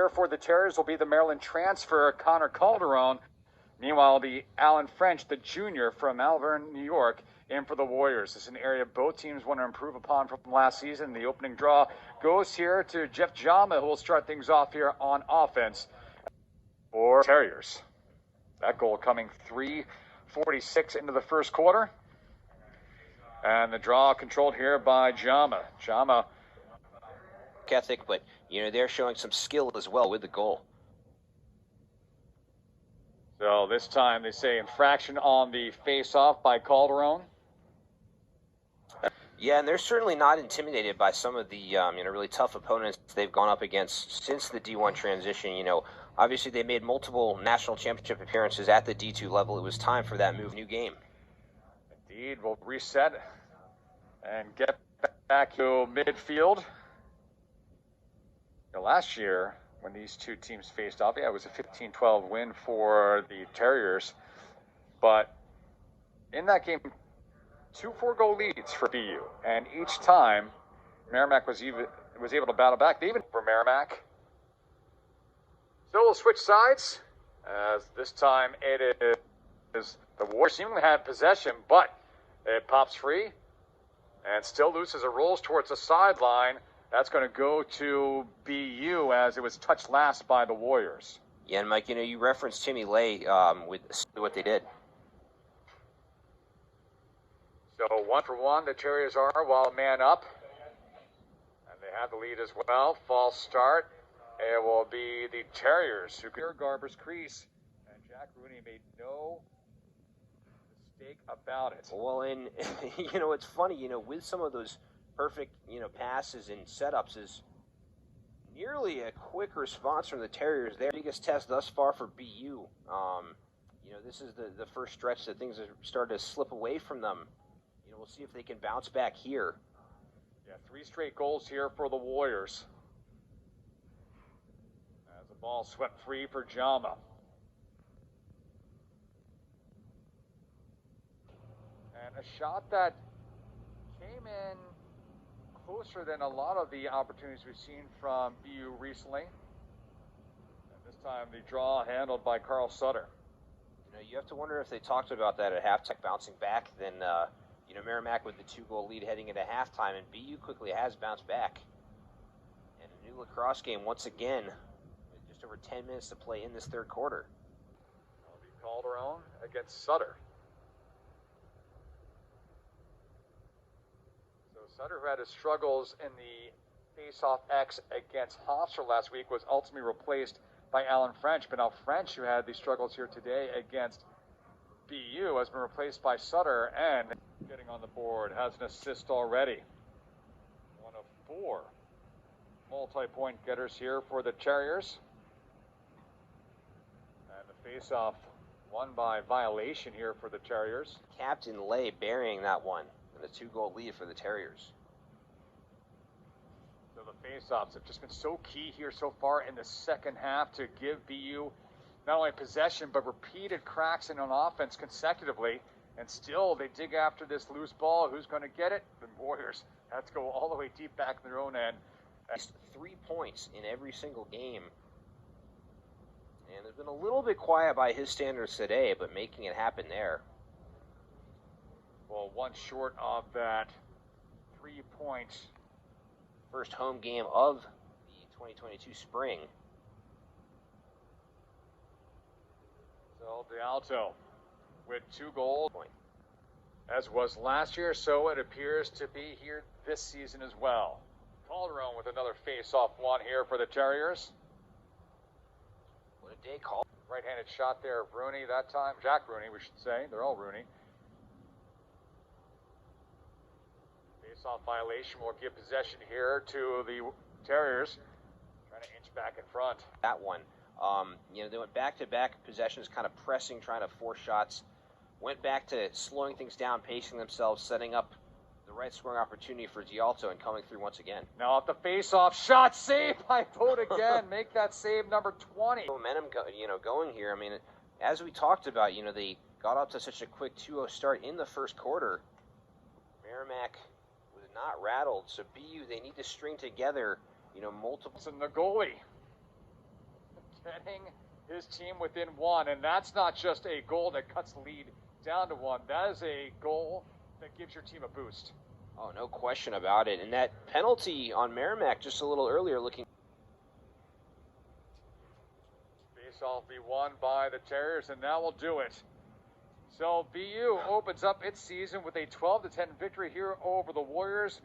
here for the Terriers will be the Maryland transfer, Conor Calderone. Meanwhile, the Alan French, the junior from Malvern, New York, in for the Warriors. This is an area both teams want to improve upon from last season. The opening draw goes here to Jeff Jama, who will start things off here on offense for Terriers. That goal coming 3:46 into the first quarter. And the draw controlled here by Jama. Jama. Ethic, but they're showing some skill as well with the goal. So this time they say infraction on the face-off by Calderone. Yeah, and they're certainly not intimidated by some of the really tough opponents they've gone up against since the D1 transition. Obviously they made multiple national championship appearances at the D2 level. It was time for that move, new game. Indeed, we'll reset and get back to midfield. Last year, when these two teams faced off, it was a 15-12 win for the Terriers. But in that game, 2 4-goal leads for BU. And each time, Merrimack was able to battle back. They even for Merrimack. So we'll switch sides, as this time it is the Warriors seemingly have possession, but it pops free and still loses. It rolls towards the sideline. That's going to go to BU as it was touched last by the Warriors. Yeah, and Mike, you referenced Timmy Lay with what they did. So 1-for-1, the Terriers are while man up. And they have the lead as well. False start. It will be the Terriers who clear Garber's crease. And Jack Rooney made no mistake about it. Well, and, it's funny, with some of those perfect, passes and setups is nearly a quick response from the Terriers. Their biggest test thus far for BU. This is the first stretch that things have started to slip away from them. We'll see if they can bounce back here. Yeah, 3 straight goals here for the Warriors. As the ball swept free for Jama. And a shot that came in closer than a lot of the opportunities we've seen from BU recently. And this time the draw handled by Carl Sutter. You have to wonder if they talked about that at halftime, bouncing back. Then, Merrimack with the 2-goal lead heading into halftime, and BU quickly has bounced back. And a new lacrosse game once again, with just over 10 minutes to play in this third quarter. That'll be Calderone against Sutter. Sutter, who had his struggles in the Faceoff X against Hofstra last week, was ultimately replaced by Alan French. But now French, who had these struggles here today against BU, has been replaced by Sutter, and getting on the board, has an assist already. One of 4 multi-point getters here for the Terriers. And the Faceoff won by violation here for the Terriers. Captain Lay burying that one. A 2-goal lead for the Terriers. So the face-offs have just been so key here so far in the second half to give BU not only possession but repeated cracks in on offense consecutively, and still they dig after this loose ball. Who's going to get it? The Warriors have to go all the way deep back in their own end. 3 points in every single game, and they've been a little bit quiet by his standards today, but making it happen there. Well, one short of that 3 points. First home game of the 2022 spring. So D'Alto with 2 goals, as was last year, so it appears to be here this season as well. Calderone with another face-off one here for the Terriers. What a day call. Right-handed shot there of Rooney that time. Jack Rooney, we should say. They're all Rooney. Face-off violation will give possession here to the Terriers, trying to inch back in front. That one, they went back-to-back possessions, kind of pressing, trying to force shots. Went back to slowing things down, pacing themselves, setting up the right scoring opportunity for D'Alto, and coming through once again. Now at the face-off shot, save by Vogt again. Make that save number 20. Momentum, going here. I mean, as we talked about, they got up to such a quick 2-0 start in the first quarter. Merrimack was not rattled, so BU, they need to string together, multiple. And the goalie getting his team within one, and that's not just a goal that cuts the lead down to one. That is a goal that gives your team a boost. Oh, no question about it. And that penalty on Merrimack just a little earlier looking. Faceoff be won by the Terriers, and that will do it. So BU opens up its season with a 12-10 victory here over the Warriors.